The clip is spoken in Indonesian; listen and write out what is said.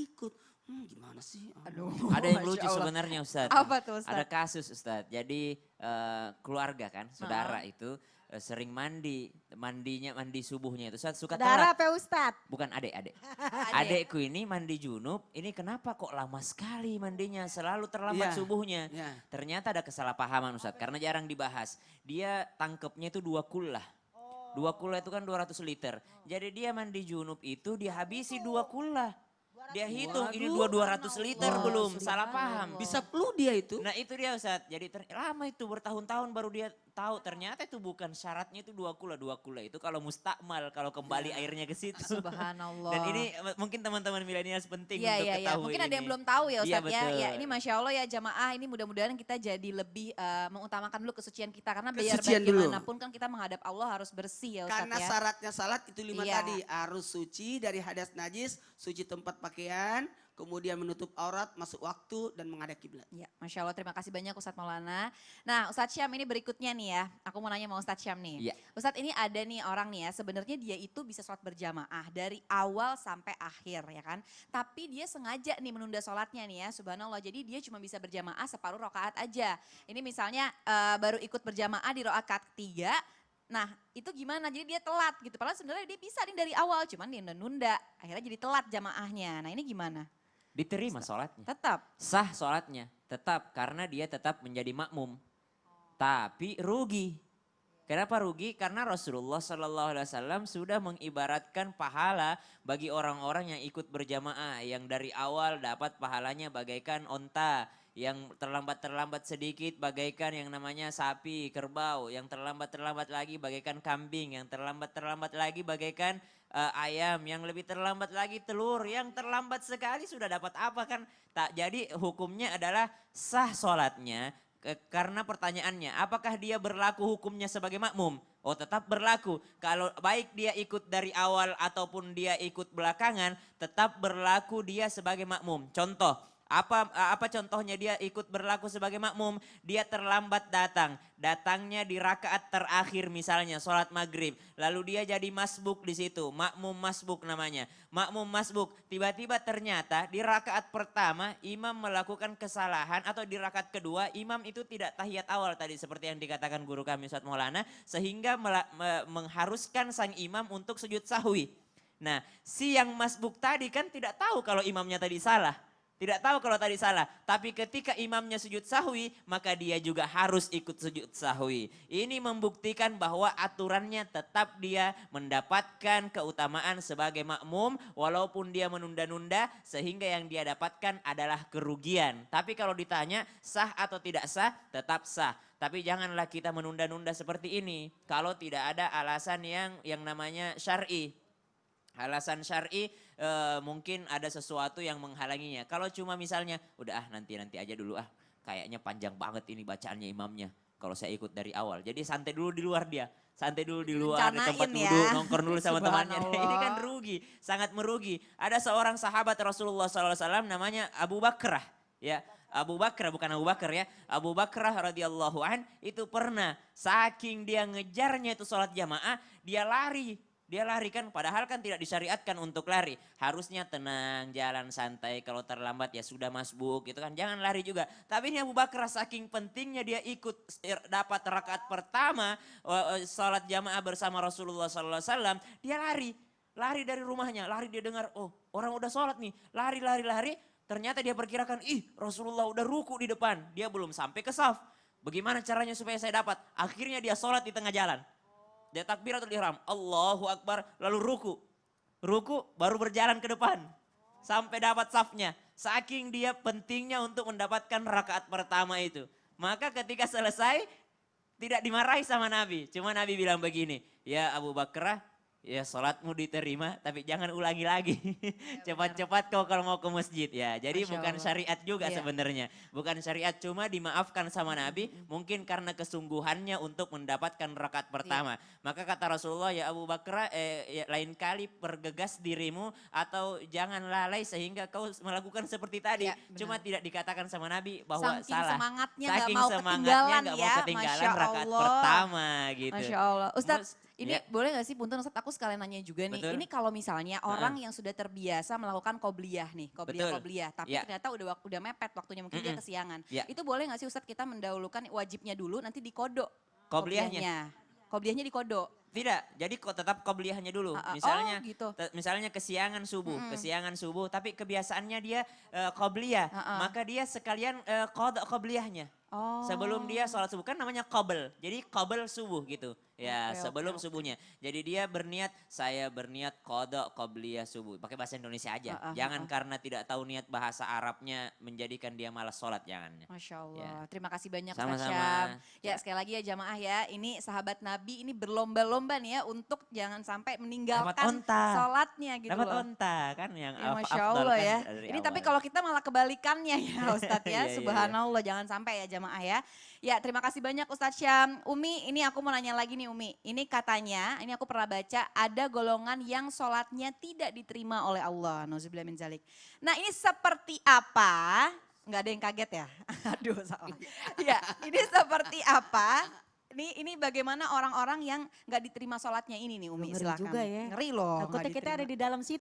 ikut. Gimana sih? Aduh, Ada yang Masya lucu Allah. sebenarnya Ustadz. Apa tuh Ustadz? Ada kasus Ustadz. Jadi keluarga kan, saudara itu sering mandi subuhnya itu Ustadz suka Saudara telat. apa Ustadz? Bukan adik. Adekku ini mandi junub, ini kenapa kok lama sekali mandinya, selalu terlambat Iya, subuhnya. iya. Ternyata ada kesalahpahaman Ustadz, karena jarang dibahas. Dia tangkepnya itu 2 kullah. 2 kullah itu kan 200 liter. Jadi dia mandi junub itu dihabisi 2 kullah. Dia hitung ini 200 liter Wah, belum, salah subhanallah. paham. Bisa flu dia itu. Nah itu dia Ustadz, jadi lama itu bertahun-tahun baru dia tahu ternyata itu bukan syaratnya itu 2 kullah. 2 kullah itu kalau mustakmal, kalau kembali airnya ke situ. Subhanallah. Dan ini mungkin teman-teman milenial penting Iya, untuk iya, iya. ketahui Mungkin ada yang ini. belum tahu ya Iya, Ustadz ya. betul. Ya ini Masya Allah ya jamaah ini mudah-mudahan kita jadi lebih mengutamakan dulu kesucian kita. Karena biar Kesucian dulu. bagaimanapun kan kita menghadap Allah harus bersih ya Ustadz Karena ya. syaratnya salat itu 5 Iya. tadi. Harus suci dari hadas najis, suci tempat pakaian, kemudian menutup aurat, masuk waktu, dan menghadap kiblat. Ya, Masya Allah terima kasih banyak Ustadz Maulana. Nah Ustadz Syam ini berikutnya nih ya. Aku mau nanya sama Ustadz Syam nih. Iya. Ustadz ini ada nih orang nih ya. Sebenarnya dia itu bisa sholat berjamaah dari awal sampai akhir ya kan. Tapi dia sengaja nih menunda sholatnya nih ya. Subhanallah jadi dia cuma bisa berjamaah separuh rakaat aja. Ini misalnya baru ikut berjamaah di rakaat ketiga. Nah itu gimana? Jadi dia telat gitu. Padahal sebenarnya dia bisa nih dari awal. Cuman dia nunda. Akhirnya jadi telat jamaahnya. Nah ini gimana? Diterima sholatnya. Tetap. Sah sholatnya, tetap karena dia tetap menjadi makmum. Tapi rugi. Kenapa rugi? Karena Rasulullah SAW sudah mengibaratkan pahala bagi orang-orang yang ikut berjamaah. Yang dari awal dapat pahalanya bagaikan onta. Yang terlambat-terlambat sedikit bagaikan yang namanya sapi, kerbau. Yang terlambat-terlambat lagi bagaikan kambing. Yang terlambat-terlambat lagi bagaikan ayam. Yang lebih terlambat lagi telur. Yang terlambat sekali sudah dapat apa kan? Tak, jadi hukumnya adalah sah sholatnya. Karena pertanyaannya, apakah dia berlaku hukumnya sebagai makmum? Oh tetap berlaku. Kalau baik dia ikut dari awal ataupun dia ikut belakangan, tetap berlaku dia sebagai makmum. Contoh, apa contohnya dia ikut berlaku sebagai makmum? Dia terlambat datang. Datangnya di rakaat terakhir misalnya sholat maghrib. Lalu dia jadi masbuk di situ. Makmum masbuk namanya. Makmum masbuk. Tiba-tiba ternyata di rakaat pertama imam melakukan kesalahan. Atau di rakaat kedua imam itu tidak tahiyat awal tadi. Seperti yang dikatakan guru kami Ustadz Maulana. Sehingga mengharuskan sang imam untuk sujud sahwi. Nah si yang masbuk tadi kan tidak tahu kalau imamnya tadi salah. Tidak tahu kalau tadi salah, tapi ketika imamnya sujud sahwi, maka dia juga harus ikut sujud sahwi. Ini membuktikan bahwa aturannya tetap dia mendapatkan keutamaan sebagai makmum, walaupun dia menunda-nunda, sehingga yang dia dapatkan adalah kerugian. Tapi kalau ditanya sah atau tidak sah, tetap sah. Tapi janganlah kita menunda-nunda seperti ini, kalau tidak ada alasan yang namanya syar'i. Alasan syar'i mungkin ada sesuatu yang menghalanginya. Kalau cuma misalnya udah nanti aja dulu kayaknya panjang banget ini bacaannya imamnya. Kalau saya ikut dari awal. Jadi santai dulu di luar dia. Santai dulu di luar di tempat Rencanain ya. duduk, nongkrong dulu sama temannya. Subhanallah. Ini kan rugi, sangat merugi. Ada seorang sahabat Rasulullah SAW namanya Abu Bakrah. Ya, Abu Bakrah bukan Abu Bakar ya. Abu Bakrah radhiyallahu an itu pernah saking dia ngejarnya itu sholat jamaah, dia lari. Dia lari kan padahal kan tidak disyariatkan untuk lari. Harusnya tenang, jalan santai. Kalau terlambat ya sudah masbuk gitu kan. Jangan lari juga. Tapi ini Abu Bakar saking pentingnya dia ikut dapat rakaat pertama salat jamaah bersama Rasulullah SAW. Dia lari. Lari dari rumahnya. Lari dia dengar oh orang udah sholat nih. Lari. Ternyata dia perkirakan Rasulullah udah ruku di depan. Dia belum sampai ke saf. Bagaimana caranya supaya saya dapat? Akhirnya dia sholat di tengah jalan. Dia takbiratul ihram, Allahu Akbar, lalu ruku. Ruku baru berjalan ke depan. Sampai dapat safnya. Saking dia pentingnya untuk mendapatkan rakaat pertama itu. Maka ketika selesai, tidak dimarahi sama Nabi. Cuma Nabi bilang begini, ya Abu Bakrah, ya sholatmu diterima tapi jangan ulangi lagi. Cepat-cepat kau kalau mau ke masjid ya. Jadi Masya bukan Allah. syariat juga Iya. sebenarnya. Bukan syariat cuma dimaafkan sama Nabi. Mungkin karena kesungguhannya untuk mendapatkan rakaat pertama. Maka kata Rasulullah ya Abu Bakar ya, lain kali pergegas dirimu atau jangan lalai sehingga kau melakukan seperti tadi. Iya, benar. Cuma tidak dikatakan sama Nabi bahwa Saking salah. semangatnya nggak Saking mau semangatnya ketinggalan nggak ya. mau ketinggalan Masya rakaat Allah. pertama gitu. Masya Allah. Ustadz Ini boleh gak sih Punten Ustadz, aku sekalian nanya juga nih. Betul. Ini kalau misalnya orang yang sudah terbiasa melakukan qobliyah nih, qobliyah, tapi Ya. ternyata udah mepet waktunya, mungkin dia kesiangan. Ya. Itu boleh gak sih Ustadz kita mendahulukan wajibnya dulu, nanti dikodok Qobliyahnya. Qobliyahnya dikodok. Tidak, jadi kok tetap qobliyahnya dulu. Oh, Misalnya gitu. misalnya kesiangan subuh, tapi kebiasaannya dia qobliyah, maka dia sekalian qadha qobliyahnya. Oh. Sebelum dia sholat subuh, kan namanya qabl. Jadi qabl subuh gitu. Ya, Oke, sebelum oke. subuhnya. Jadi dia berniat, saya berniat qadha qobliyah subuh. Pakai bahasa Indonesia aja. Jangan karena tidak tahu niat bahasa Arabnya menjadikan dia malas sholat, jangan. Masya Allah, Ya. terima kasih banyak Ustaz Sama-sama. Syam. Ya sekali lagi ya jamaah ya, ini sahabat Nabi ini berlomba-lomba nih ya untuk jangan sampai meninggalkan Dapat onta. sholatnya gitu Dapat loh. onta kan yang Ya, Masya afdal Allah kan ya. dari Ini tapi awal. kalau kita malah kebalikannya ya Ustadz ya. Iya, iya, Subhanallah, jangan sampai ya jamaah ya. Ya terima kasih banyak Ustadz Syam. Umi, ini aku mau nanya lagi nih Umi. Ini katanya, ini aku pernah baca ada golongan yang sholatnya tidak diterima oleh Allah. Nauzubillah min zalik. Nah ini seperti apa? Nggak ada yang kaget ya? Aduh salah. Ya ini seperti apa? Ini bagaimana orang-orang yang nggak diterima sholatnya ini nih Umi, Ngeri silakan. juga ya. Ngeri loh. nggak Takutnya kita ada diterima. di dalam situ.